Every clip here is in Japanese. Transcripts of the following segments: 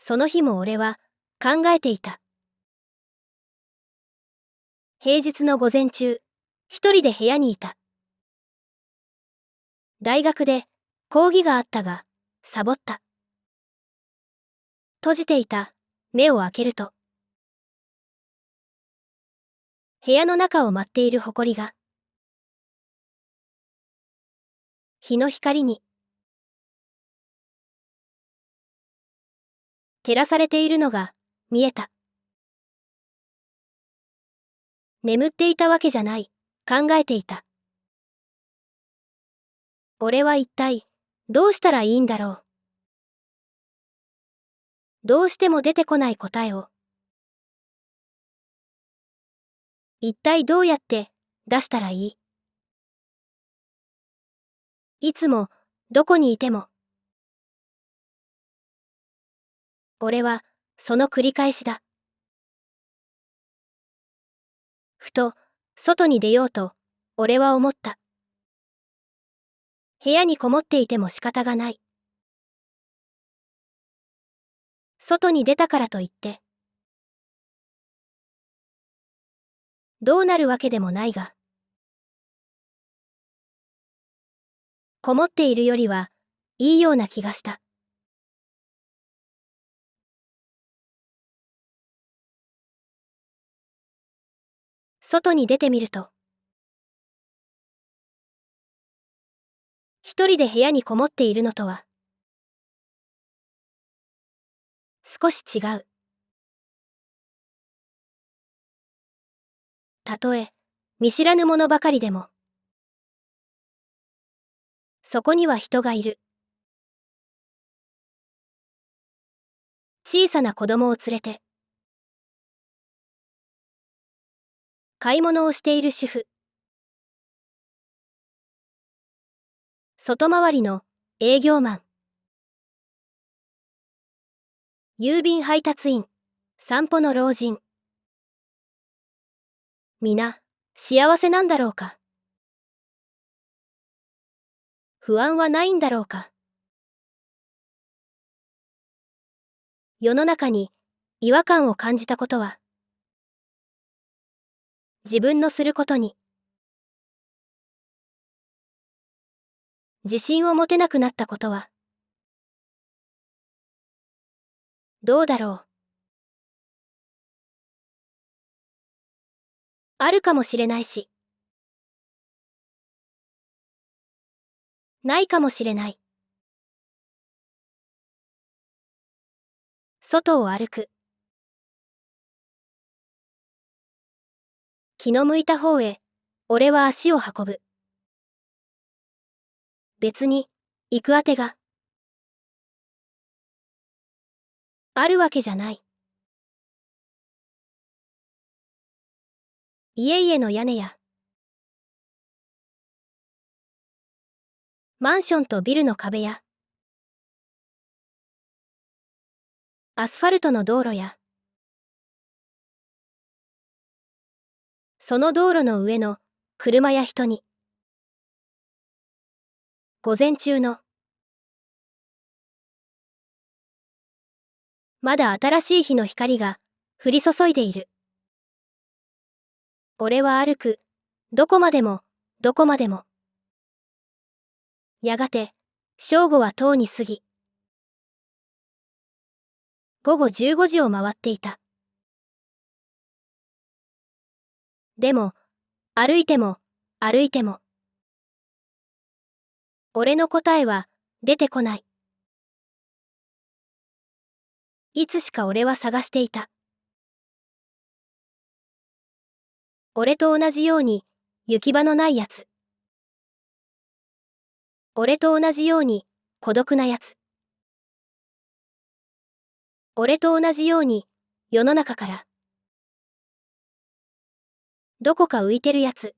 その日も俺は考えていた。平日の午前中、一人で部屋にいた。大学で講義があったが、サボった。閉じていた目を開けると、部屋の中を舞っている埃が、日の光に照らされているのが見えた。眠っていたわけじゃない、考えていた。俺は一体どうしたらいいんだろう。どうしても出てこない答えを。一体どうやって出したらいい？いつもどこにいても。俺はその繰り返しだ。ふと外に出ようと俺は思った。部屋にこもっていても仕方がない。外に出たからといってどうなるわけでもないが、こもっているよりはいいような気がした。外に出てみると、一人で部屋にこもっているのとは少し違う。たとえ見知らぬものばかりでも、そこには人がいる。小さな子供を連れて買い物をしている主婦、外回りの営業マン、郵便配達員、散歩の老人。皆幸せなんだろうか。不安はないんだろうか。世の中に違和感を感じたことは、自分のすることに自信を持てなくなったことは、どうだろう。あるかもしれないし、ないかもしれない。外を歩く。気の向いた方へ、俺は足を運ぶ。別に行くあてがあるわけじゃない。家々の屋根やマンションとビルの壁やアスファルトの道路やその道路の上の車や人に、午前中のまだ新しい日の光が降り注いでいる。俺は歩く。どこまでも、どこまでも。やがて、正午はとうに過ぎ、午後15時を回っていた。でも、歩いても、歩いても、俺の答えは出てこない。いつしか俺は探していた。俺と同じように、行き場のないやつ。俺と同じように、孤独なやつ。俺と同じように、世の中から、どこか浮いてるやつ。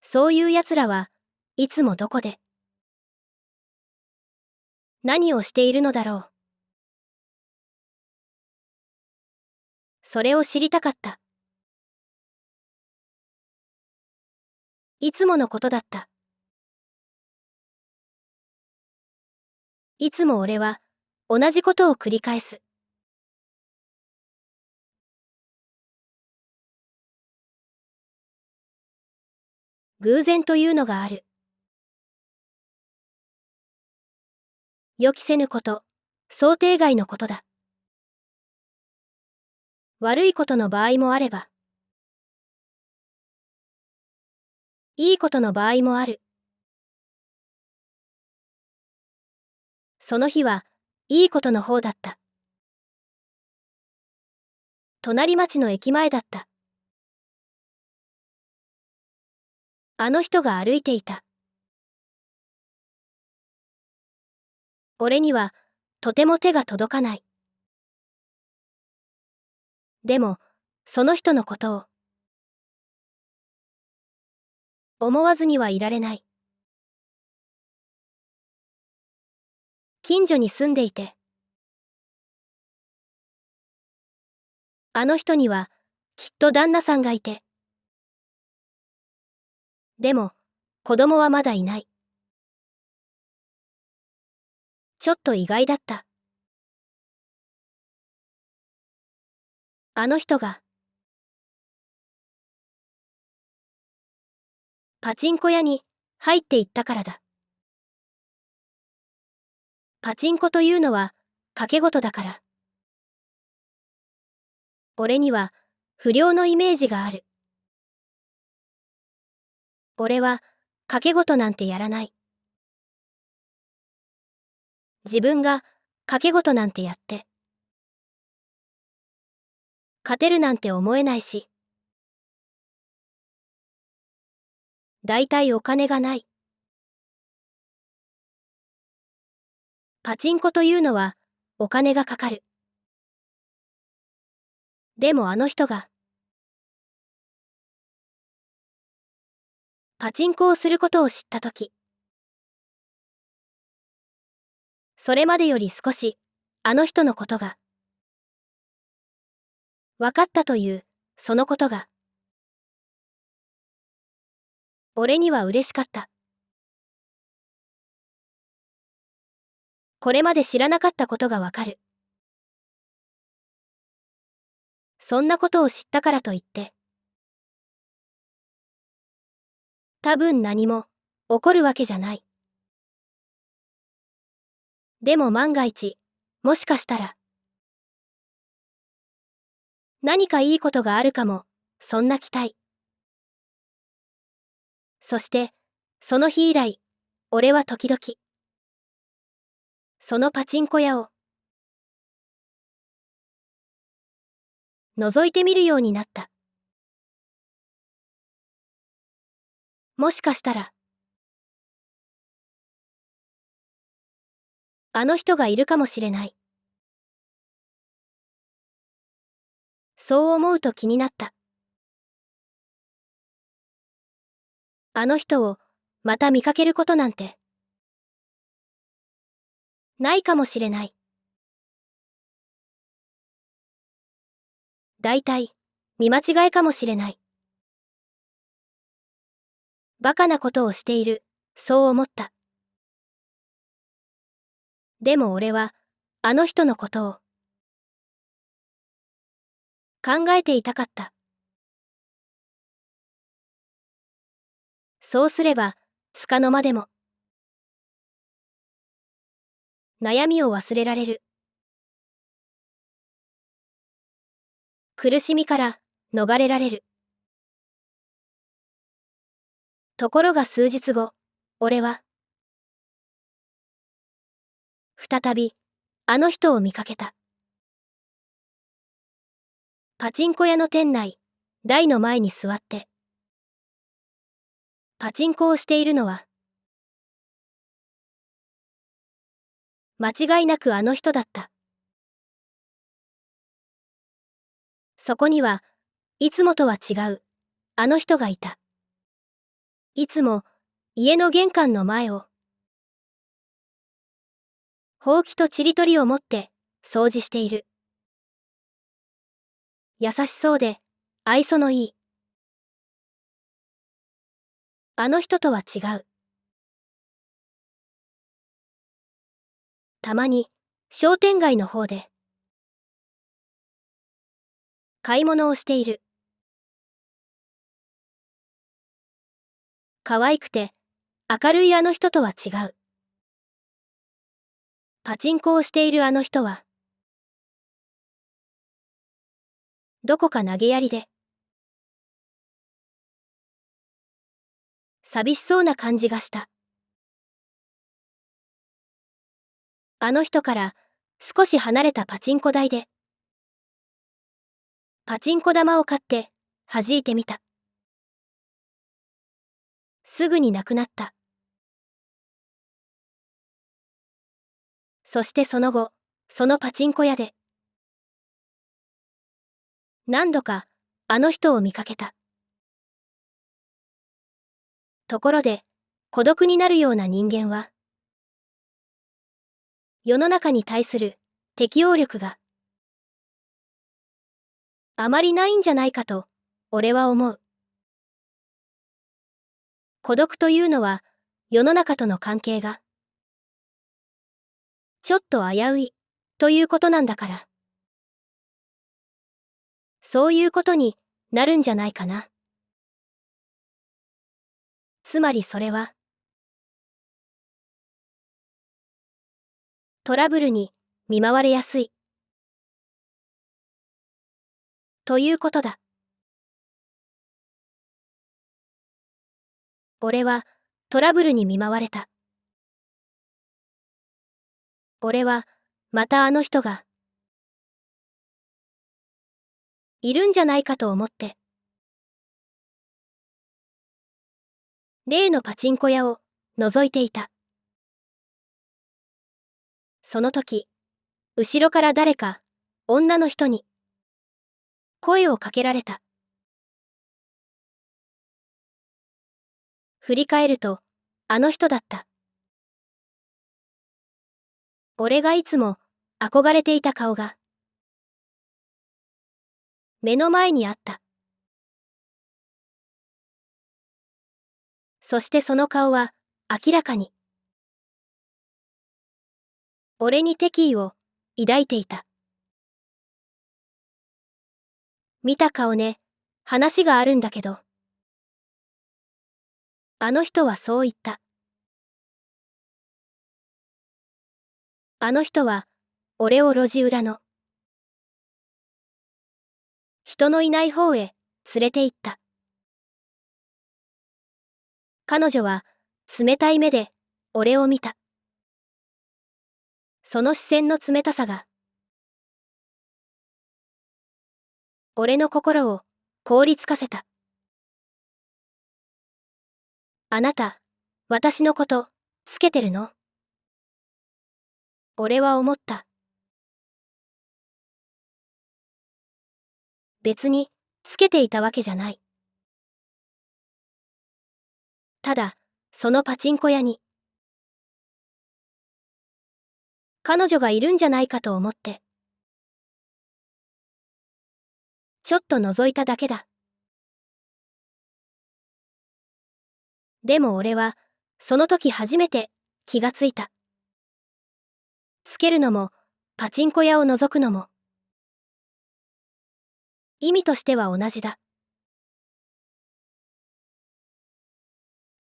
そういう奴らはいつもどこで、何をしているのだろう。それを知りたかった。いつものことだった。いつも俺は同じことを繰り返す。偶然というのがある。予期せぬこと、想定外のことだ。悪いことの場合もあれば、いいことの場合もある。その日はいいことの方だった。隣町の駅前だった。あの人が歩いていた。俺にはとても手が届かない。でも、その人のことを思わずにはいられない。近所に住んでいて、あの人にはきっと旦那さんがいて、でも子供はまだいない。ちょっと意外だった。あの人がパチンコ屋に入っていったからだ。パチンコというのは賭け事だから。俺には不良のイメージがある。俺は賭け事なんてやらない。自分が賭け事なんてやって勝てるなんて思えないし、だいたいお金がない。パチンコというのはお金がかかる。でもあの人がパチンコをすることを知ったとき、それまでより少しあの人のことが分かったという、そのことが俺には嬉しかった。これまで知らなかったことがわかる。そんなことを知ったからといって、多分何も起こるわけじゃない。でも万が一、もしかしたら、何かいいことがあるかも、そんな期待。そして、その日以来、俺は時々、そのパチンコ屋を覗いてみるようになった。もしかしたら、あの人がいるかもしれない。そう思うと気になった。あの人をまた見かけることなんて、ないかもしれない。だいたい、見間違いかもしれない。バカなことをしている、そう思った。でも俺は、あの人のことを考えていたかった。そうすれば、束の間でも、悩みを忘れられる。苦しみから逃れられる。ところが数日後、俺は、再び、あの人を見かけた。パチンコ屋の店内、台の前に座って、パチンコをしているのは、間違いなくあの人だった。そこには、いつもとは違う、あの人がいた。いつも、家の玄関の前を、ほうきとちりとりを持って、掃除している。優しそうで、愛想のいい。あの人とは違う。たまに商店街の方で買い物をしている。可愛くて明るいあの人とは違う。パチンコをしているあの人はどこか投げやりで寂しそうな感じがした。あの人から少し離れたパチンコ台でパチンコ玉を買って弾いてみた。すぐになくなった。そしてその後、そのパチンコ屋で何度かあの人を見かけた。ところで、孤独になるような人間は世の中に対する適応力があまりないんじゃないかと俺は思う。孤独というのは世の中との関係がちょっと危ういということなんだから。そういうことになるんじゃないかな。つまりそれはトラブルに見舞われやすいということだ。俺はトラブルに見舞われた。俺はまたあの人がいるんじゃないかと思って例のパチンコ屋を覗いていた。その時、後ろから誰か女の人に声をかけられた。振り返るとあの人だった。俺がいつも憧れていた顔が目の前にあった。そしてその顔は明らかに俺に敵意を抱いていた。見た顔ね、話があるんだけど。あの人はそう言った。あの人は俺を路地裏の人のいない方へ連れて行った。彼女は冷たい目で俺を見た。その視線の冷たさが俺の心を凍りつかせた。あなた、私のことつけてるの？俺は思った。別につけていたわけじゃない。ただ、そのパチンコ屋に彼女がいるんじゃないかと思ってちょっと覗いただけだ。でも俺はその時初めて気がついた。つけるのもパチンコ屋を覗くのも意味としては同じだ。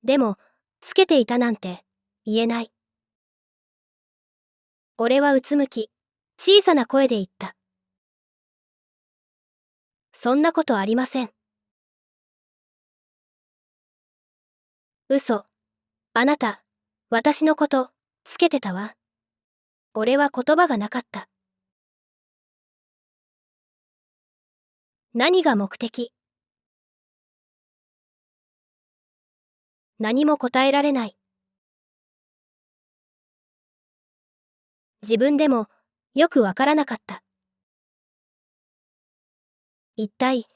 でもつけていたなんて言えない。俺はうつむき小さな声で言った。そんなことありません。嘘。あなた、私のことつけてたわ。俺は言葉がなかった。何が目的？何も答えられない。自分でもよくわからなかった。一体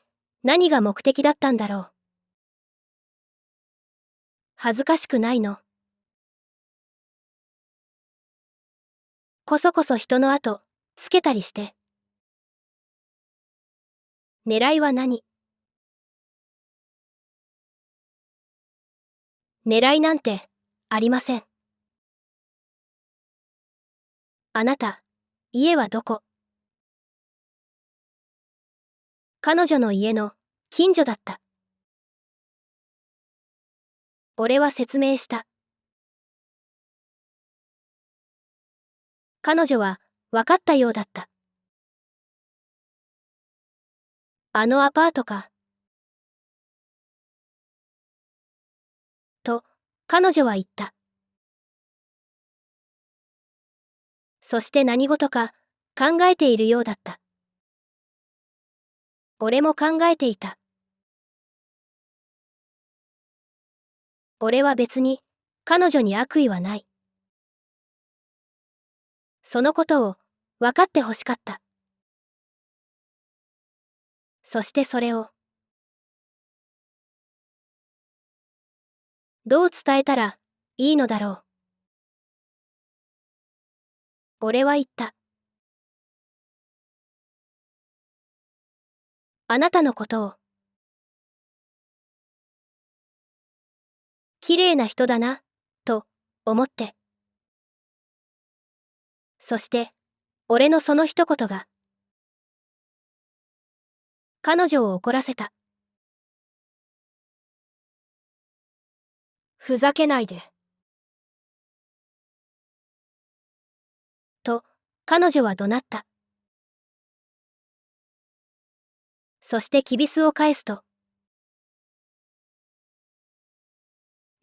何が目的だったんだろう。恥ずかしくないの？こそこそ人の後つけたりして。狙いは何？狙いなんてありません。あなた、家はどこ？彼女の家の近所だった。俺は説明した。彼女は分かったようだった。あのアパートか。と、彼女は言った。そして何事か考えているようだった。俺も考えていた。俺は別に彼女に悪意はない。そのことを分かってほしかった。そしてそれをどう伝えたらいいのだろう。俺は言った。あなたのことを綺麗な人だな、と思って。そして、俺のその一言が彼女を怒らせた。ふざけないで。と、彼女は怒鳴った。そしてきびすを返すと、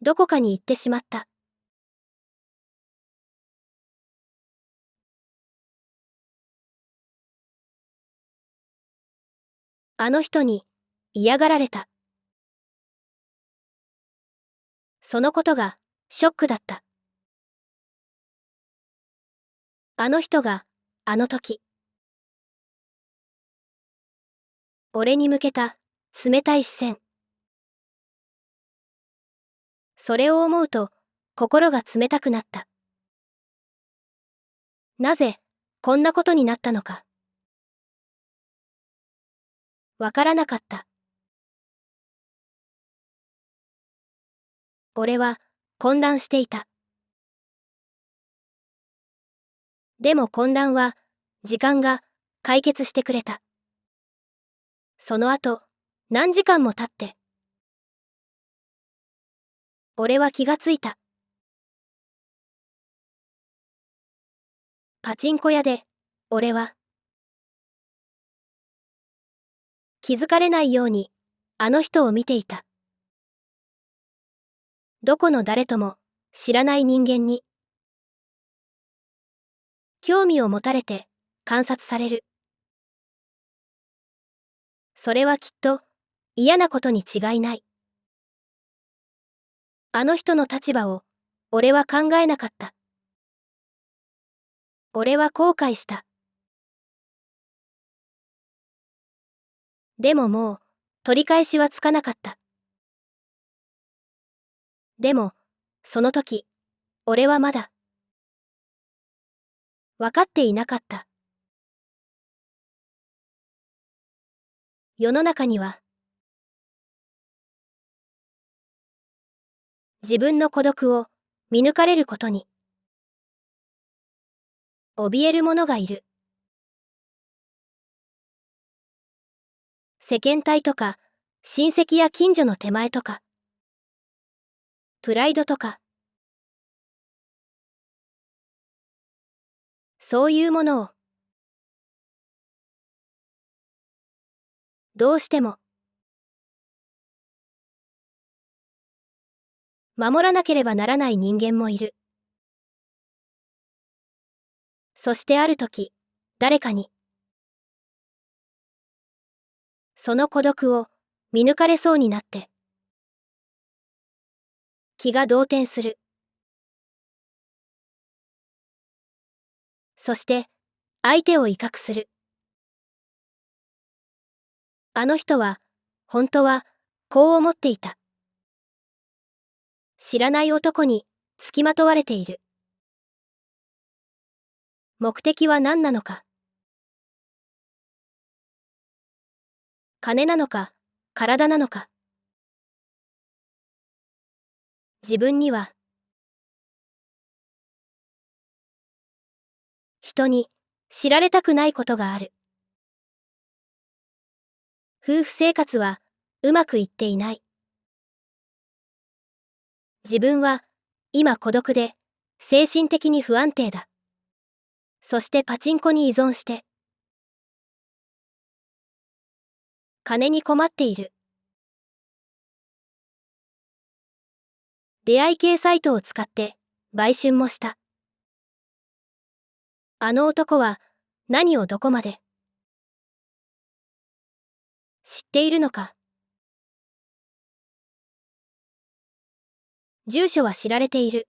どこかに行ってしまった。あの人に嫌がられた。そのことがショックだった。あの人があの時、俺に向けた冷たい視線。それを思うと心が冷たくなった。なぜこんなことになったのか。わからなかった。俺は混乱していた。でも混乱は時間が解決してくれた。その後、何時間も経って、俺は気がついた。パチンコ屋で、俺は気づかれないようにあの人を見ていた。どこの誰とも知らない人間に興味を持たれて観察される。それはきっと嫌なことに違いない。あの人の立場を俺は考えなかった。俺は後悔した。でももう取り返しはつかなかった。でもその時、俺はまだ分かっていなかった。世の中には自分の孤独を見抜かれることに怯える者がいる。世間体とか親戚や近所の手前とかプライドとかそういうものをどうしても守らなければならない人間もいる。そしてある時、誰かにその孤独を見抜かれそうになって気が動転する。そして相手を威嚇する。あの人は本当はこう思っていた。知らない男につきまとわれている。目的は何なのか。金なのか、体なのか。自分には人に知られたくないことがある。夫婦生活はうまくいっていない。自分は今孤独で精神的に不安定だ。そしてパチンコに依存して金に困っている。出会い系サイトを使って売春もした。あの男は何をどこまで知っているのか。住所は知られている。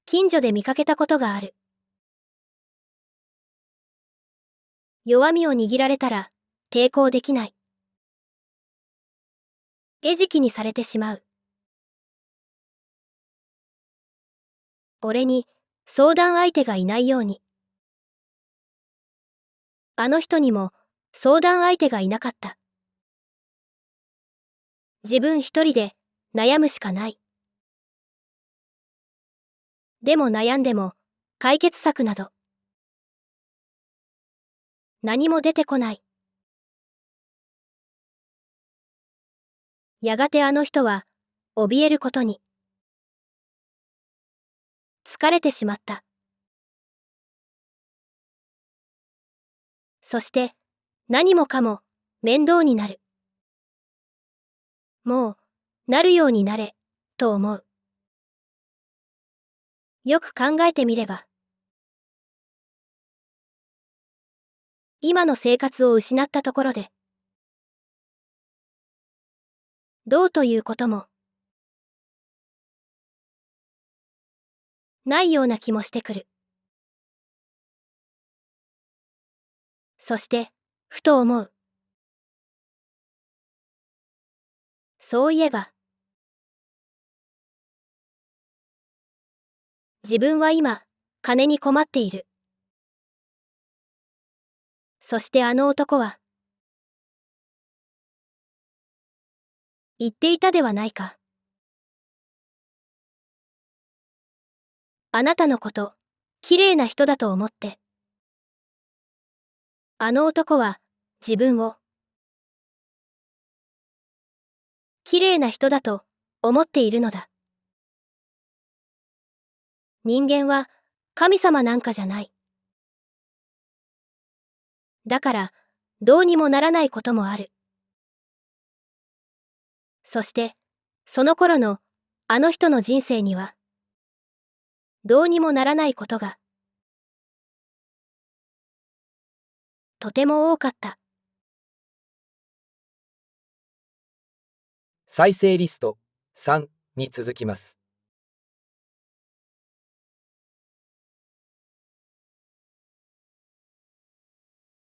近所で見かけたことがある。弱みを握られたら抵抗できない。餌食にされてしまう。俺に相談相手がいないように。あの人にも相談相手がいなかった。自分一人で悩むしかない。でも悩んでも解決策など何も出てこない。やがてあの人は怯えることに。疲れてしまった。そして何もかも面倒になる。もうなるようになれと思う。よく考えてみれば今の生活を失ったところでどうということもないような気もしてくる。そしてふと思う。そういえば自分は今金に困っている。そしてあの男は言っていたではないか。あなたのこと、綺麗な人だと思って。あの男は自分を綺麗な人だと思っているのだ。人間は神様なんかじゃない。だからどうにもならないこともある。そしてその頃のあの人の人生にはどうにもならないことがとても多かった。再生リスト3に続きます。